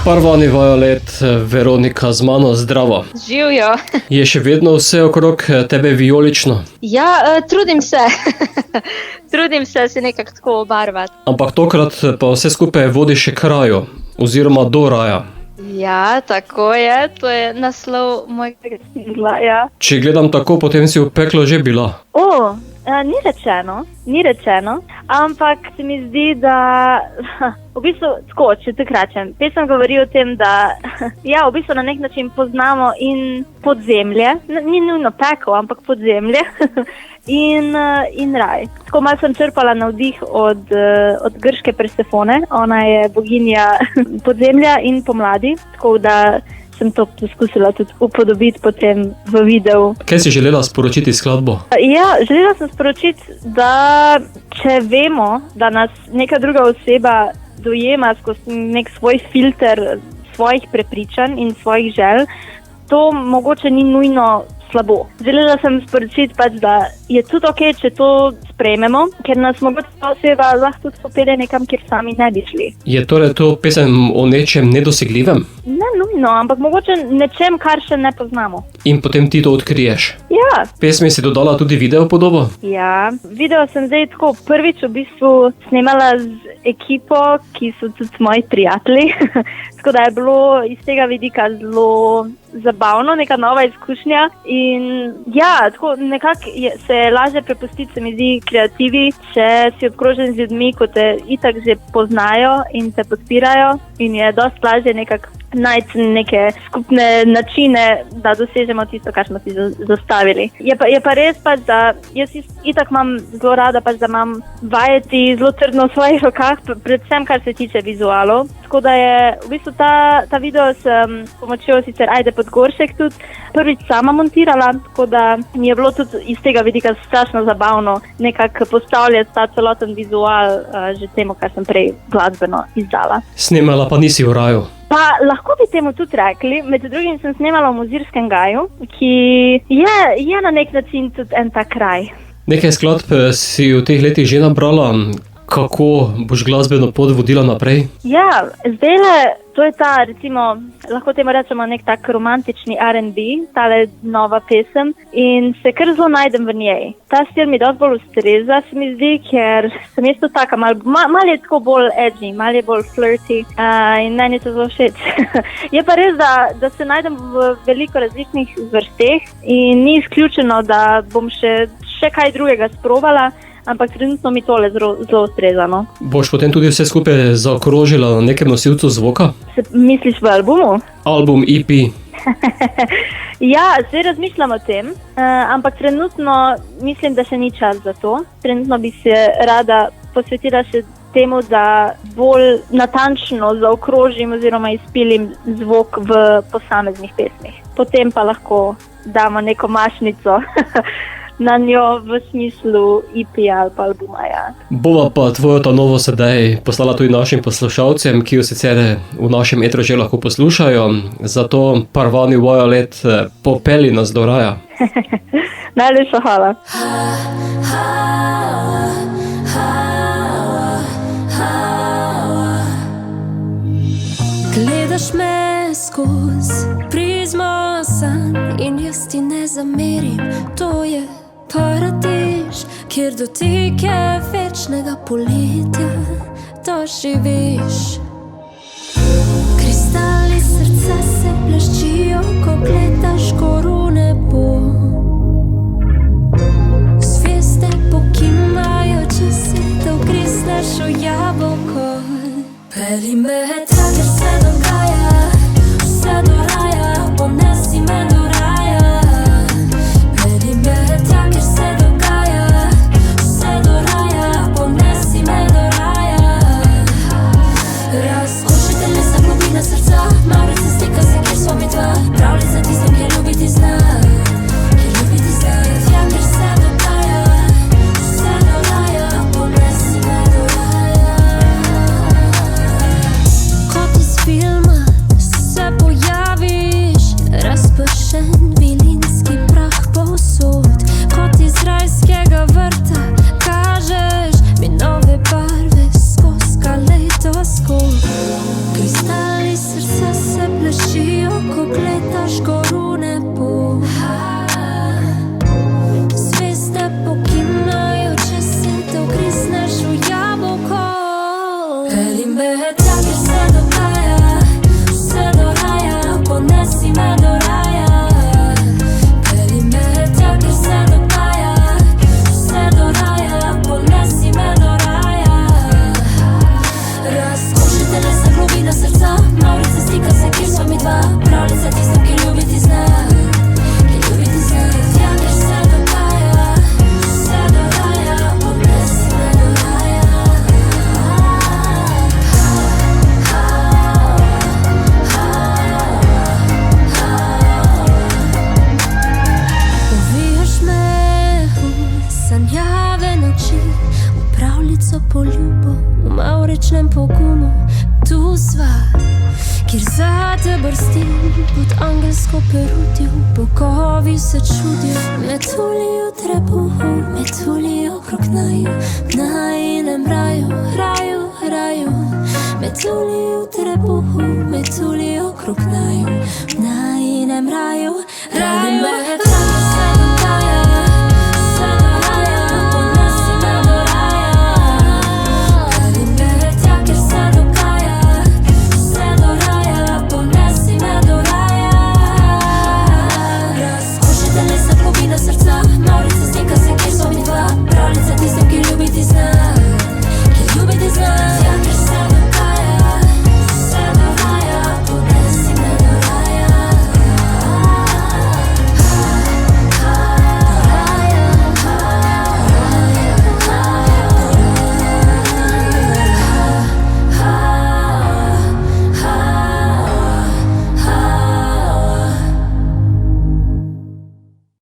Parvani Violet, Veronika z mano, zdravo. Živijo. Je še vedno vse okrog tebe vijolično? Ja, trudim se. Trudim se nekako tako obarvati. Ampak tokrat pa vse skupaj vodi še k raju, oziroma do raja. Ja, tako je. To je naslov mojega singla, ja. Če gledam tako, potem si v peklo že bila. Ni rečeno, ampak se mi zdi, da v bistvu, tako, če te kračem, pesem govori o tem, da ja, v bistvu na nek način poznamo in podzemlje, ni nujno pekel, ampak podzemlje in raj. Tako malo sem črpala navdih od grške Persefone, ona je boginja podzemlja in pomladi, tako da sem to poskusila tudi upodobiti potem v videu. Kaj si želela sporočiti skladbo? Ja, želela sem sporočiti, da če vemo, da nas neka druga oseba dojema skozi nek svoj filter svojih prepričanj in svojih želj, to mogoče ni nujno slabo. Želela sem sporočiti pač, da je tudi okej, če to sprejmemo, ker nas mogoče ta oseba lahko tudi popelje nekam, kjer sami ne bi šli. Je torej to pesem o nečem nedosegljivem? Ne nujno, ampak mogoče nečem, kar še ne poznamo. In potem ti to odkriješ? Ja. Pesmi si dodala tudi video podobo? Ja, video sem zdaj tako prvič v bistvu snemala z ekipo, ki so tudi moji prijatelji. Tako da je bilo iz tega vidika zelo zabavno, neka nova izkušnja in ja, tako nekako se lažje prepustiti, se mi zdi, kreativi, če si obkrožen z ljudmi, ko te itak že poznajo in te podpirajo in je dosti lažje nekako najti neke skupne načine, da dosežemo tisto, kar smo si zastavili. Je pa res pač, da jaz itak imam zelo rada pač, da imam vajeti zelo trdno v svojih rokah, predvsem kar se tiče vizualov. Tako da je v bistvu ta video s pomočjo sicer Ajde Podgoršek tudi prvič sama montirala, tako da mi je bilo tudi iz tega vidika strašno zabavno nekako postavljati ta celoten vizual že temu, kar sem prej glasbeno izdala. Snemala pa nisi v raju? Pa lahko bi temu tudi rekli, med drugim sem snemala v Mozirskem gaju, ki je na nek način tudi en tak kraj. Nekaj skladb si v teh letih že nabrala, kako boš glasbeno pot vodila naprej? Ja, zdajle, to je ta, recimo, lahko temu rečemo nek tak romantični R&B, tale nova pesem in se kar zelo najdem v njej. Ta stil mi dosti bolj ustreza, se mi zdi, ker sem jaz to taka, malo je tako bolj edgy, malo je bolj flirty in meni je to zelo všeč. Je pa res, da se najdem v veliko različnih vrsteh in ni izključeno, da bom še kaj drugega sprobala, ampak trenutno mi tole zelo ustreza, no. Boš potem tudi vse skupaj zaokrožila na nekem nosilcu zvoka? Misliš v albumu? Album, EP? Ja, zdaj razmišljam o tem, ampak trenutno mislim, da še ni čas za to. Trenutno bi se rada posvetila še temu, da bolj natančno zaokrožim oziroma izpilim zvok v posameznih pesmih. Potem pa lahko damo neko mašnico na njo v smislu EP ali pa albuma, ja. Bova pa tvojo ta novo sedaj poslala tudi našim poslušalcem, ki jo sicer v našem etru že lahko poslušajo. Zato Parvani Violet, popelji nas do raja. Najlepša hvala. Gledaš me skozi prizmo sanj in jaz ti ne zamerim, to je paradiž, kjer dotike večnega poletja doživiš. Kristali srca se bleščijo, ko gledaš gor v nebo. Zveste pokimajo, če se te ugrizneš v jabolko. Pelji me tak, ker se dogaja, vse do raja, ponesi me do raja. Pelji me tak, ker se dogaja, vse do raja, ponesi me do raja. Razkošite me za globine srca, malo se stika se, kjer smo mi dva. Pravili za tistem, kjer ljubiti zna, kjer ljubiti zna. Ja, ker se dogaja, vse do raja, ponesi me do raja. Kot izpil ponesi me do raja. Peli me tja ker se dogaja, vse do raja, ponesi me do raja. Razkoši telesa, globina srca, Maurica stika se, kjer sva mi dva. Pravljica tistim, ki ljubiti zna, ki ljubiti zna. Tja ker se dogaja, vse do raja, ponesi me do raja. Uvijaš me v sanjave noči, v pravljico poljubo, v mavričnem pogumu. Tu sva, kjer zate brstim, pod angelsko perutjo, bogovi se čudijo. Metulji v trebuhu, metulji okrog naju, v najinem raju, raju, raju. Metulji v trebuhu, metulji okrog naju, v najinem raju, raju.